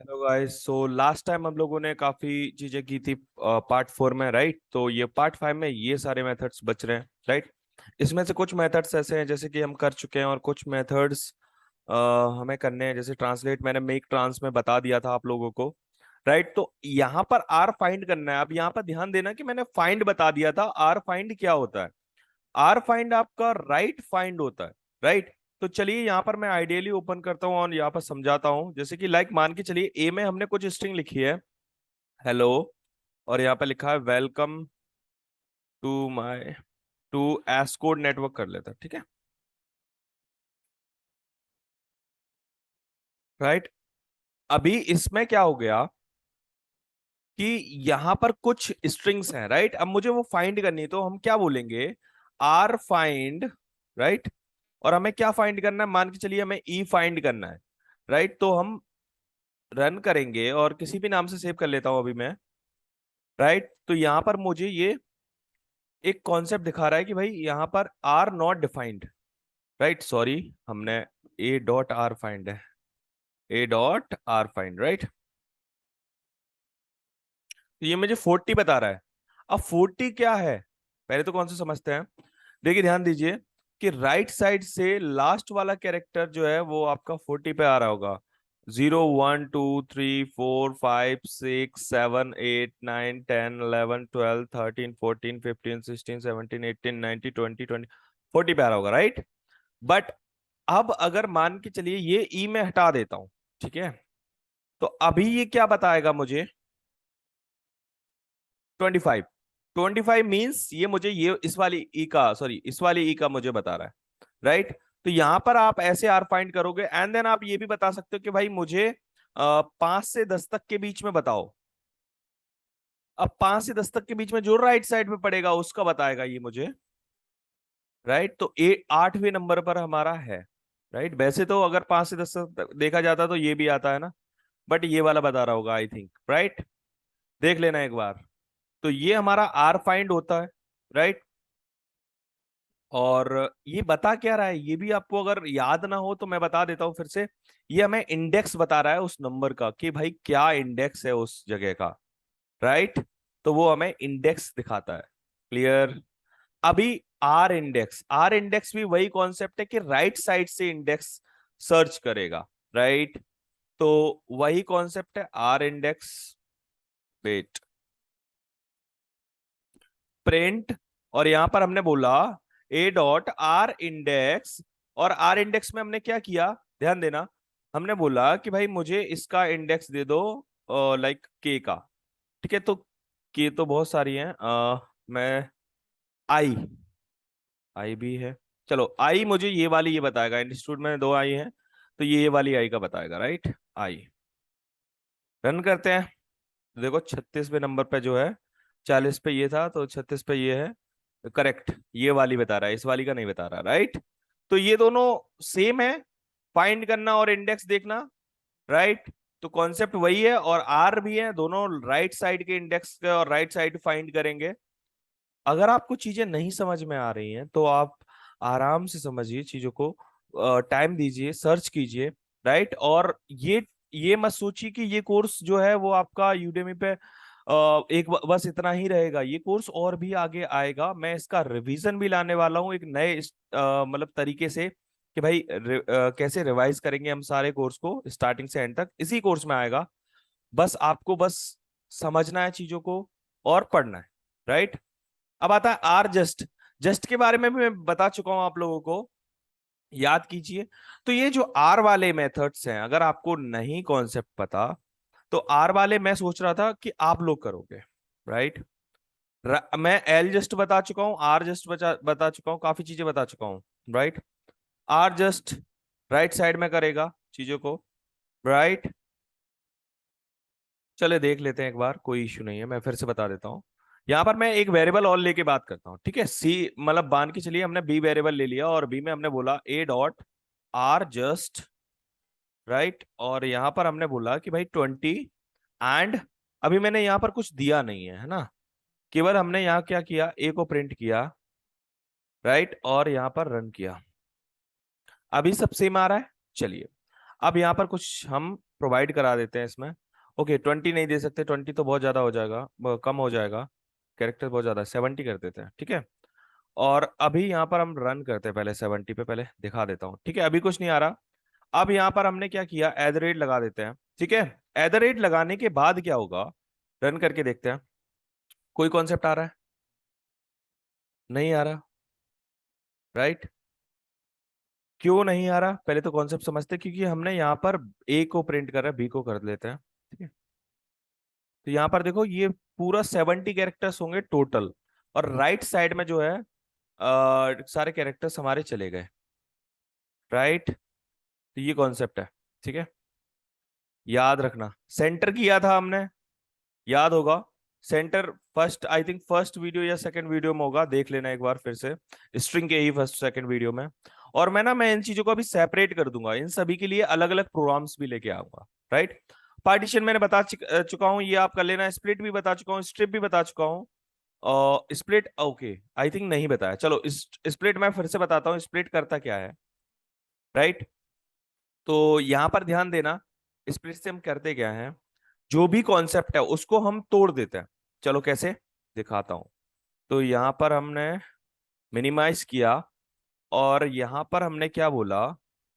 Hello guys. So last time हम लोगों ने काफी चीजें की थी पार्ट 4 में, राइट? तो ये पार्ट 5 में ये सारे मेथड्स बच रहे हैं, राइट? इसमें से कुछ मेथड्स ऐसे हैं जैसे कि हम कर चुके हैं, और कुछ मेथड्स हमें करने हैं। जैसे ट्रांसलेट मैंने मेक ट्रांस में बता दिया था आप लोगों को, राइट? तो यहाँ पर आर फाइंड करना है। अब यहाँ पर ध्यान देना कि मैंने फाइंड बता दिया था। आर फाइंड क्या होता है? आर फाइंड आपका राइट फाइंड होता है, राइट? तो चलिए यहाँ पर मैं आइडियली ओपन करता हूँ और यहाँ पर समझाता हूँ। जैसे कि लाइक मान के चलिए ए में हमने कुछ स्ट्रिंग लिखी है, हेलो, और यहाँ पे लिखा है वेलकम टू माय टू एस्कोड नेटवर्क कर लेता है, ठीक है, राइट? अभी इसमें क्या हो गया कि यहाँ पर कुछ स्ट्रिंग्स हैं, राइट? अब मुझे वो फाइंड करनी है, तो हम क्या बोलेंगे? R find, right? और हमें क्या फाइंड करना है? मान के चलिए हमें ई फाइंड करना है, राइट? तो हम रन करेंगे और किसी भी नाम से सेव कर लेता हूं अभी मैं, राइट? तो यहां पर मुझे ये एक कॉन्सेप्ट दिखा रहा है कि भाई यहां पर R not defined, right? Sorry, हमने ए डॉट आर फाइंड है, A dot R find, right? तो ये मुझे 40 बता रहा है। अब 40 क्या है, पहले तो कौन से समझते हैं। देखिए ध्यान दीजिए कि राइट साइड से लास्ट वाला कैरेक्टर जो है वो आपका 40 पे आ रहा होगा। 0 1 2 3 4 5 6 7 8 9 10 11 12 13 14 15 16 17 18 19 20 40 पे आ रहा होगा, राइट? बट अब अगर मान के चलिए ये ई में हटा देता हूं, ठीक है, तो अभी ये क्या बताएगा मुझे? 25। 25 मीन्स ये मुझे ये इस वाली ई का, सॉरी, इस वाली ई का मुझे बता रहा है, राइट? तो यहां पर आप ऐसे आर फाइंड करोगे, एंड देन आप ये भी बता सकते हो कि भाई मुझे 5 से 10 तक के बीच में बताओ। अब 5 से 10 तक के बीच में जो राइट साइड पे पड़ेगा उसका बताएगा ये मुझे, राइट? तो 8वें नंबर पर हमारा है, राइट? वैसे तो अगर 5 से 10 तक देखा जाता तो ये भी आता है ना, बट ये वाला बता रहा होगा आई थिंक, राइट? देख लेना एक बार। तो ये हमारा आर फाइंड होता है, राइट? और ये बता क्या रहा है, ये भी आपको अगर याद ना हो तो मैं बता देता हूं फिर से। ये हमें इंडेक्स बता रहा है उस नंबर का, कि भाई क्या इंडेक्स है उस जगह का, राइट? तो वो हमें इंडेक्स दिखाता है। क्लियर? अभी आर इंडेक्स भी वही कॉन्सेप्ट है कि राइट साइड से इंडेक्स सर्च करेगा, राइट? तो वही कॉन्सेप्ट है आर इंडेक्स। वेट, प्रिंट, और यहां पर हमने बोला ए डॉट आर इंडेक्स। और आर इंडेक्स में हमने क्या किया, ध्यान देना, हमने बोला कि भाई मुझे इसका इंडेक्स दे दो, लाइक के का, ठीक है? तो के तो बहुत सारी हैं, मैं आई, आई भी है। चलो आई मुझे ये वाली ये बताएगा, इंस्टीट्यूट में 2 आई है, तो ये वाली आई का बताएगा, राइट? आई। रन करते हैं। देखो 36वें नंबर पे जो है, 40 पे ये था तो 36 पे ये है, करेक्ट। ये वाली बता रहा है, इस वाली का नहीं बता रहा, राइट? तो ये दोनों सेम है, फाइंड करना और इंडेक्स देखना, राइट? तो कॉन्सेप्ट वही है, और आर भी है, दोनों राइट साइड के इंडेक्स के और राइट साइड फाइंड करेंगे। अगर आपको चीजें नहीं समझ में आ रही हैं तो आप आराम से समझिए चीजों को, टाइम दीजिए, सर्च कीजिए, राइट? और ये मत सोचिए कि ये कोर्स जो है वो आपका यूडेमी पे बस इतना ही रहेगा। ये कोर्स और भी आगे आएगा। मैं इसका रिवीजन भी लाने वाला हूँ एक नए मतलब तरीके से, कि भाई कैसे रिवाइज करेंगे हम सारे कोर्स को स्टार्टिंग से एंड तक, इसी कोर्स में आएगा। बस आपको बस समझना है चीजों को और पढ़ना है, राइट? अब आता है आर जस्ट। जस्ट के बारे में भी मैं बता चुका हूं आप लोगों को, याद कीजिए। तो ये जो आर वाले मेथड्स हैं, अगर आपको नहीं कॉन्सेप्ट पता, तो आर वाले मैं सोच रहा था कि आप लोग करोगे, राइट? मैं एल जस्ट बता चुका हूं, आर जस्ट बता चुका हूं, काफी चीजें बता चुका हूं, right? R just right side में करेगा चीजों को, राइट? चले देख लेते हैं एक बार, कोई इश्यू नहीं है, मैं फिर से बता देता हूँ। यहाँ पर मैं एक वेरिएबल और लेके बात करता हूँ, ठीक है? सी मतलब मान के चलिए हमने बी वेरिएबल ले लिया, और बी में हमने बोला ए डॉट आर जस्ट, राइट? और यहाँ पर हमने बोला कि भाई 20 एंड, अभी मैंने यहाँ पर कुछ दिया नहीं है ना, केवल हमने यहाँ क्या किया, ए को प्रिंट किया, राइट? और यहाँ पर रन किया। अभी सब सेम आ रहा है, चलिए। अब यहाँ पर कुछ हम प्रोवाइड करा देते हैं इसमें। ओके 20 नहीं दे सकते, 20 तो बहुत ज्यादा हो जाएगा, कम हो जाएगा, कैरेक्टर बहुत ज्यादा, 70 कर देते हैं, ठीक है। और अभी यहाँ पर हम रन करते हैं, पहले 70 पे पहले दिखा देता हूँ, ठीक है। अभी कुछ नहीं आ रहा। अब यहाँ पर हमने क्या किया, एट द रेट लगा देते हैं, ठीक है। एट द रेट लगाने के बाद क्या होगा, रन करके देखते हैं। कोई कॉन्सेप्ट आ रहा है? नहीं आ रहा, राइट। क्यों नहीं आ रहा, पहले तो कॉन्सेप्ट समझते हैं, क्योंकि हमने यहाँ पर ए को प्रिंट कर रहा है, बी को कर लेते हैं, ठीक है। तो यहाँ पर देखो ये पूरा 70 कैरेक्टर्स होंगे टोटल, और राइट साइड में जो है सारे कैरेक्टर्स हमारे चले गए, राइट। तो ये कॉन्सेप्ट है, ठीक है। याद रखना, सेंटर किया था हमने, याद होगा। Centre first, I think first video या सेकंड वीडियो में होगा, देख लेना एक बार फिर से, स्ट्रिंग के ही फर्स्ट सेकंड वीडियो में। और मैं इन चीजों को अभी सेपरेट कर दूंगा, इन सभी के लिए अलग अलग प्रोग्राम्स भी लेके आऊंगा, राइट। पार्टीशन मैंने बता चुका हूं, ये आप कर लेना। स्प्लिट भी बता चुका हूँ, स्ट्रिप भी बता चुका हूँ। और स्प्लिट ओके आई थिंक नहीं बताया, चलो स्प्लिट मैं फिर से बताता हूँ, स्प्लिट करता क्या है, राइट। तो यहां पर ध्यान देना, स्प्लिट से हम करते क्या है, जो भी कॉन्सेप्ट है उसको हम तोड़ देते हैं। चलो कैसे, दिखाता हूं। तो यहां पर हमने मिनिमाइज किया, और यहां पर हमने क्या बोला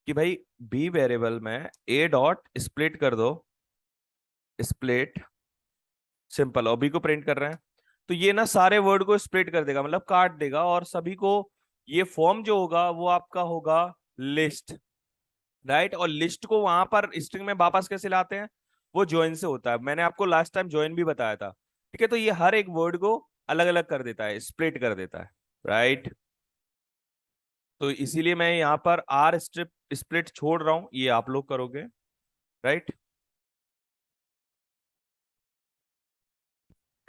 कि भाई बी वेरिएबल में ए डॉट स्प्लिट कर दो, स्प्लिट सिंपल, और बी को प्रिंट कर रहे हैं। तो ये ना सारे वर्ड को स्प्लिट कर देगा, मतलब काट देगा, और सभी को ये फॉर्म जो होगा वो आपका होगा लिस्ट, राइट। और लिस्ट को वहां पर स्ट्रिंग में वापस कैसे लाते हैं, वो ज्वाइन से होता है, मैंने आपको लास्ट टाइम ज्वाइन भी बताया था, ठीक है। तो ये हर एक वर्ड को अलग अलग कर देता है, स्प्लिट कर देता है, राइट। तो इसीलिए मैं यहाँ पर आर स्ट्रिप स्प्लिट छोड़ रहा हूं, ये आप लोग करोगे, राइट।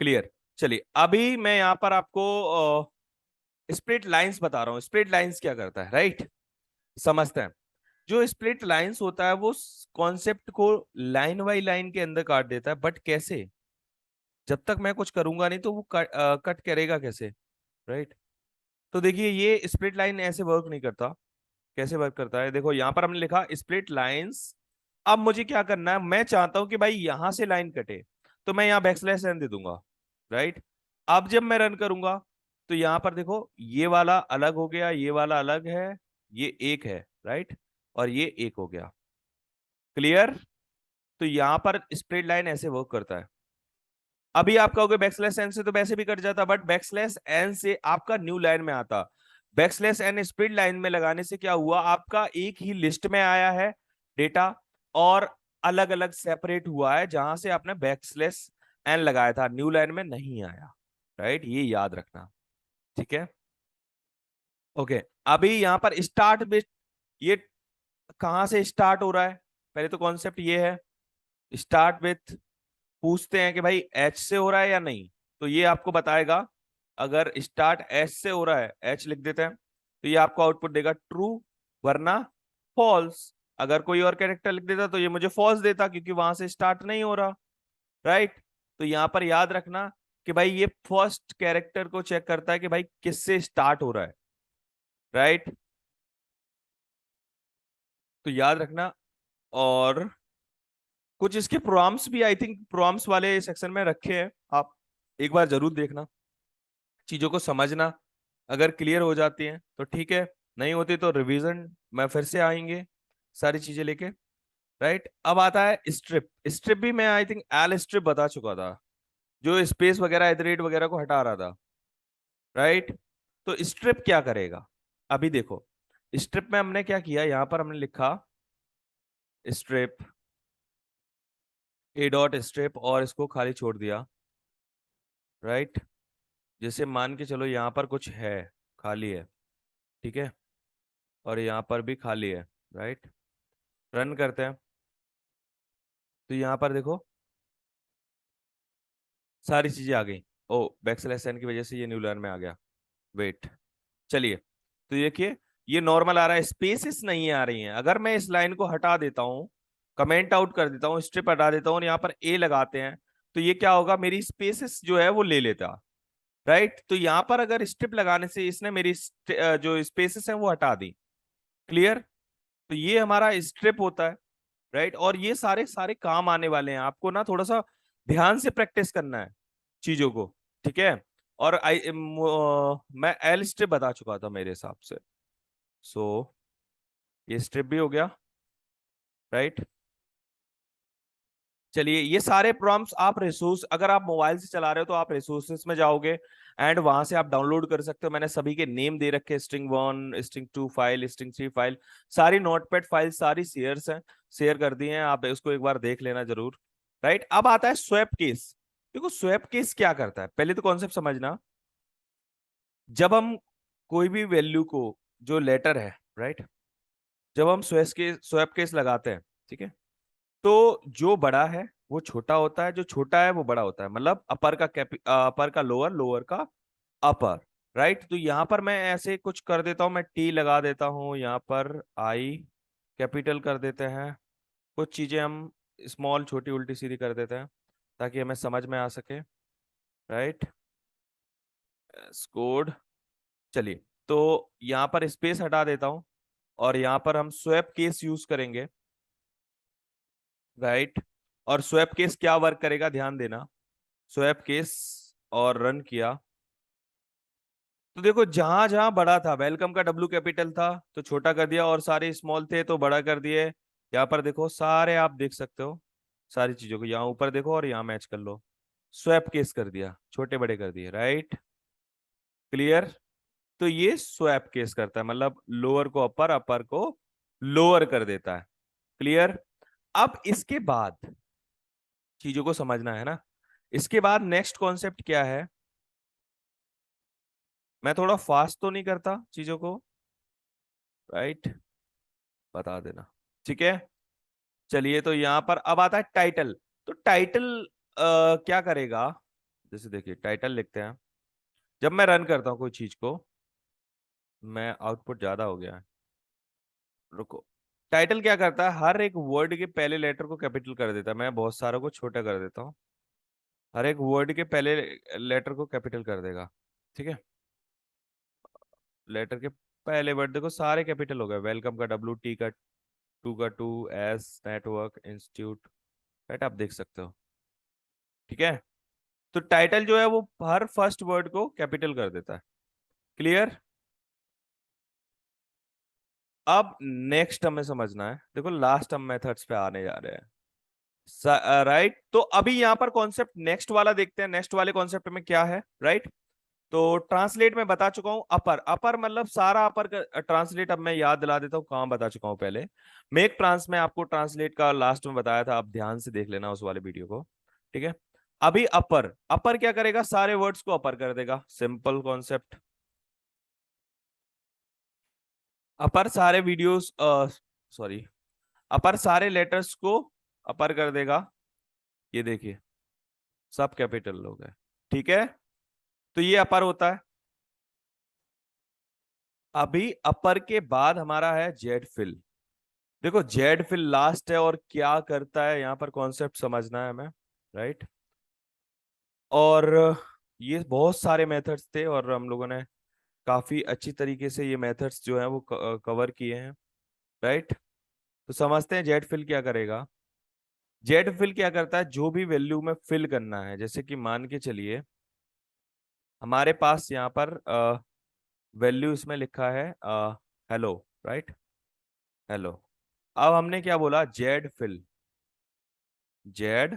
क्लियर। चलिए अभी मैं यहाँ पर आपको स्प्लिट लाइंस बता रहा हूँ, स्प्लिट लाइंस क्या करता है, राइट। समझते हैं। जो स्प्लिट लाइंस होता है वो कॉन्सेप्ट को लाइन बाई लाइन के अंदर काट देता है, बट कैसे, जब तक मैं कुछ करूंगा नहीं तो वो कट करेगा कैसे, राइट। तो देखिए ये स्प्लिट लाइन ऐसे वर्क नहीं करता। कैसे वर्क करता है, देखो यहां पर हमने लिखा स्प्लिट लाइंस। अब मुझे क्या करना है, मैं चाहता हूं कि भाई यहां से लाइन कटे, तो मैं यहाँ बैकस्लैश एन दे दूंगा, राइट। अब जब मैं रन करूंगा तो यहां पर देखो ये वाला अलग हो गया, ये वाला अलग है, ये एक है, राइट, और ये एक हो गया। क्लियर। तो यहां पर स्प्लिट लाइन ऐसे वर्क करता है। अभी आप कहोगे बैकस्लैश एन से तो वैसे भी कट जाता, बट बैकस्लैश एन से आपका न्यू लाइन में आता। बैकस्लैश एन स्प्लिट लाइन में लगाने से क्या हुआ, आपका एक ही लिस्ट में आया है डेटा, और अलग अलग सेपरेट हुआ है, जहां से आपने बैकस्लैश एन लगाया था, न्यू लाइन में नहीं आया, राइट। ये याद रखना, ठीक है। ओके अभी यहां पर स्टार्ट विथ, ये कहां से स्टार्ट हो रहा है, पहले तो कॉन्सेप्ट ये है, स्टार्ट विथ। पूछते हैं कि भाई एच से हो रहा है या नहीं, तो ये आपको बताएगा। अगर स्टार्ट एच से हो रहा है, एच लिख देते हैं, तो ये आपको आउटपुट देगा ट्रू, वरना फॉल्स। अगर कोई और कैरेक्टर लिख देता तो ये मुझे फॉल्स देता, क्योंकि वहां से स्टार्ट नहीं हो रहा, राइट। तो यहां पर याद रखना कि भाई ये फर्स्ट कैरेक्टर को चेक करता है कि भाई किससे स्टार्ट हो रहा है, राइट। तो याद रखना। और कुछ इसके प्रोग्राम्स भी आई थिंक प्रोग्राम्स वाले सेक्शन में रखे हैं, आप एक बार जरूर देखना, चीजों को समझना। अगर क्लियर हो जाती हैं तो ठीक है, नहीं होती तो रिवीजन में फिर से आएंगे सारी चीजें लेके, राइट। अब आता है स्ट्रिप। स्ट्रिप भी मैं आई थिंक एल स्ट्रिप बता चुका था, जो स्पेस वगैरह एट वगैरह को हटा रहा था, राइट। तो स्ट्रिप क्या करेगा, अभी देखो। स्ट्रिप में हमने क्या किया, यहां पर हमने लिखा स्ट्रिप ए डॉट स्ट्रिप, और इसको खाली छोड़ दिया, राइट। जैसे मान के चलो यहाँ पर कुछ है, खाली है, ठीक है, और यहाँ पर भी खाली है, राइट। रन करते हैं तो यहाँ पर देखो सारी चीजें आ गई। ओ बैकस्लैश एन की वजह से ये न्यू लाइन में आ गया, वेट। चलिए तो देखिए ये नॉर्मल आ रहा है, स्पेसेस नहीं आ रही हैं। अगर मैं इस लाइन को हटा देता हूँ, कमेंट आउट कर देता हूँ, स्ट्रिप हटा देता हूँ, और यहाँ पर ए लगाते हैं, तो ये क्या होगा, मेरी स्पेसेस जो है वो ले लेता, राइट। तो यहाँ पर अगर स्ट्रिप लगाने से इसने मेरी जो स्पेसेस हैं वो हटा दी। क्लियर। तो ये हमारा स्ट्रिप होता है, राइट। और ये सारे सारे काम आने वाले हैं आपको ना, थोड़ा सा ध्यान से प्रैक्टिस करना है चीजों को, ठीक है। और मैं एल स्ट्रिप बता चुका था मेरे हिसाब से। सो ये स्ट्रिप भी हो गया, राइट। चलिए, ये सारे प्रॉम्प्ट्स आप रिसोर्स, अगर आप मोबाइल से चला रहे हो तो आप रिसोर्सेस में जाओगे एंड वहां से आप डाउनलोड कर सकते हो। मैंने सभी के नेम दे रखे हैं, string 1, string 2 file, string 3 file, सारी नोटपैड फाइल, सारी शेयर्स हैं, शेयर कर दी हैं, आप उसको एक बार देख लेना जरूर। राइट, अब आता है स्वैप केस। देखो स्वैप केस क्या करता है, पहले तो कॉन्सेप्ट समझना। जब हम कोई भी वैल्यू को, जो लेटर है, राइट, जब हम स्वैप केस लगाते हैं, ठीक है, तो जो बड़ा है वो छोटा होता है, जो छोटा है वो बड़ा होता है, मतलब अपर का लोअर, लोअर का अपर। राइट, तो यहां पर मैं ऐसे कुछ कर देता हूं, मैं टी लगा देता हूं, यहाँ पर आई कैपिटल कर देते हैं, कुछ चीजें हम स्मॉल, छोटी, उल्टी सीधी कर देते हैं ताकि हमें समझ में आ सके। Right, code. चलिए, तो यहाँ पर स्पेस हटा देता हूं और यहाँ पर हम स्वैप केस यूज करेंगे। राइट, और स्वैप केस क्या वर्क करेगा, ध्यान देना। स्वैप केस और रन किया तो देखो, जहां जहां बड़ा था, वेलकम का डब्ल्यू कैपिटल था तो छोटा कर दिया, और सारे स्मॉल थे तो बड़ा कर दिए। यहाँ पर देखो, सारे आप देख सकते हो, सारी चीजों को यहाँ ऊपर देखो और यहाँ मैच कर लो, स्वैप केस कर दिया, छोटे बड़े कर दिए। Right, clear. तो ये स्वैप केस करता है, मतलब लोअर को अपर, अपर को लोअर कर देता है। क्लियर। अब इसके बाद चीजों को समझना है ना, इसके बाद नेक्स्ट कॉन्सेप्ट क्या है। मैं थोड़ा फास्ट तो नहीं करता चीजों को, राइट, बता देना, ठीक है। चलिए, तो यहां पर अब आता है टाइटल। तो टाइटल क्या करेगा, जैसे देखिए टाइटल लिखते हैं, जब मैं रन करता हूं कोई चीज को, मैं आउटपुट ज्यादा हो गया है, रुको। टाइटल क्या करता है, हर एक वर्ड के पहले लेटर को कैपिटल कर देता है, मैं बहुत सारों को छोटा कर देता हूँ, हर एक वर्ड के पहले लेटर को कैपिटल कर देगा, ठीक है। लेटर के पहले वर्ड देखो सारे कैपिटल हो गए, वेलकम का डब्ल्यू, टी का टू का two, S network institute, right, आप देख सकते हो, ठीक है। तो टाइटल जो है वो हर फर्स्ट वर्ड को कैपिटल कर देता है। क्लियर। अब नेक्स्ट हमें समझना है, देखो लास्ट हम मेथड्स पे आने जा रहे हैं। राइट, तो अभी यहां पर कॉन्सेप्ट नेक्स्ट वाला देखते हैं, नेक्स्ट वाले कॉन्सेप्ट में क्या है। राइट, तो ट्रांसलेट में बता चुका हूं, अपर, अपर मतलब सारा अपर का ट्रांसलेट, अब मैं याद दिला देता हूँ, कहां बता चुका हूं पहले। मेक ट्रांस में आपको ट्रांसलेट का लास्ट में बताया था, आप ध्यान से देख लेना उस वाले वीडियो को, ठीक है। अभी अपर, अपर क्या करेगा, सारे वर्ड्स को अपर कर देगा, सिंपल कॉन्सेप्ट। अपर सारे वीडियोस, सॉरी, अपर सारे लेटर्स को अपर कर देगा, ये देखिए सब कैपिटल लोग है, ठीक है। तो ये अपर होता है। अभी अपर के बाद हमारा है जेड फिल। देखो जेड फिल लास्ट है, और क्या करता है यहाँ पर कॉन्सेप्ट समझना है हमें। राइट, और ये बहुत सारे मेथड्स थे और हम लोगों ने काफी अच्छी तरीके से ये मेथड्स जो है वो कवर किए हैं। राइट, तो समझते हैं जेड फिल क्या करेगा। जेड फिल क्या करता है, जो भी वैल्यू में फिल करना है, जैसे कि मान के चलिए हमारे पास यहाँ पर वैल्यू इसमें लिखा है हेलो, राइट, हेलो। अब हमने क्या बोला, जेड फिल, जेड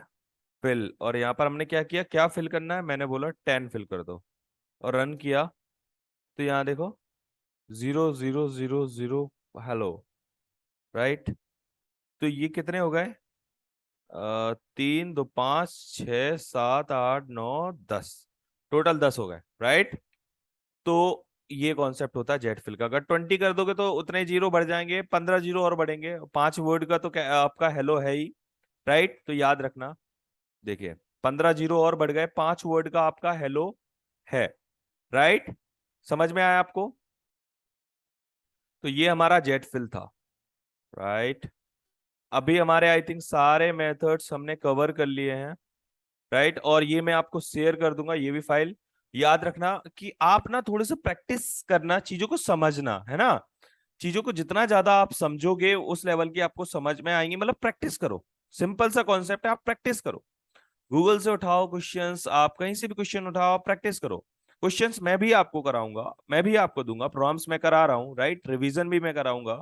फिल, और यहाँ पर हमने क्या किया, क्या फिल करना है, मैंने बोला 10 फिल कर दो, और रन किया तो यहाँ देखो 0000 हेलो। राइट, तो ये कितने हो गए, 3 2 5 6 7 8 9 10, टोटल 10 हो गए। राइट, तो ये कॉन्सेप्ट होता है जेड फिल का। अगर 20 कर दोगे तो उतने जीरो बढ़ जाएंगे, 15 जीरो और बढ़ेंगे, 5 वर्ड का तो आपका हेलो है ही। राइट, तो याद रखना, देखिए 15 जीरो और बढ़ गए, 5 वर्ड का आपका हेलो है। राइट, समझ में आया आपको। तो ये हमारा जेड फिल था। राइट, अभी हमारे आई थिंक सारे मेथड्स हमने कवर कर लिए हैं। राइट, और ये मैं आपको शेयर कर दूंगा, ये भी फाइल। याद रखना कि आप ना थोड़े से प्रैक्टिस करना, चीजों को समझना है ना, चीजों को जितना ज्यादा आप समझोगे उस लेवल की आपको समझ में आएंगी। मतलब प्रैक्टिस करो, सिंपल सा कॉन्सेप्ट है, आप प्रैक्टिस करो। गूगल से उठाओ क्वेश्चंस, आप कहीं से भी क्वेश्चन उठाओ, आप प्रैक्टिस करो। क्वेश्चंस मैं भी आपको कराऊंगा, मैं भी आपको दूंगा, प्रॉम्प्ट्स मैं करा रहा हूँ, राइट, रिवीजन भी मैं कराऊंगा,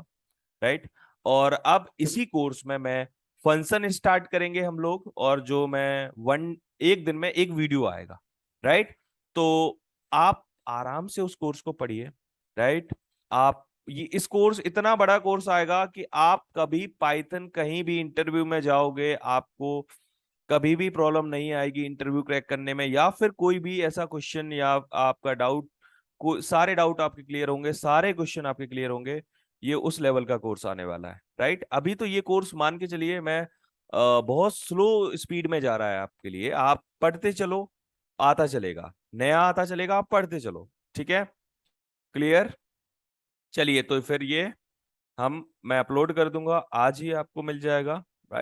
राइट। और अब इसी कोर्स में मैं फंक्शन स्टार्ट करेंगे हम लोग, और जो मैं एक दिन में एक वीडियो आएगा, राइट। तो आप आराम से उस कोर्स को पढ़िए, राइट। आप ये इस कोर्स इतना बड़ा कोर्स आएगा कि आप कभी पाइथन कहीं भी इंटरव्यू में जाओगे, आपको कभी भी प्रॉब्लम नहीं आएगी इंटरव्यू क्रैक करने में, या फिर कोई भी ऐसा क्वेश्चन या आपका डाउट, को सारे डाउट आपके क्लियर होंगे, सारे क्वेश्चन आपके क्लियर होंगे। ये उस लेवल का कोर्स आने वाला है, राइट। अभी तो ये कोर्स मान के चलिए मैं बहुत स्लो स्पीड में जा रहा है आपके लिए, आप पढ़ते चलो, आता चलेगा, नया आता चलेगा, आप पढ़ते चलो, ठीक है। क्लियर। चलिए तो फिर ये मैं अपलोड कर दूंगा, आज ही आपको मिल जाएगा।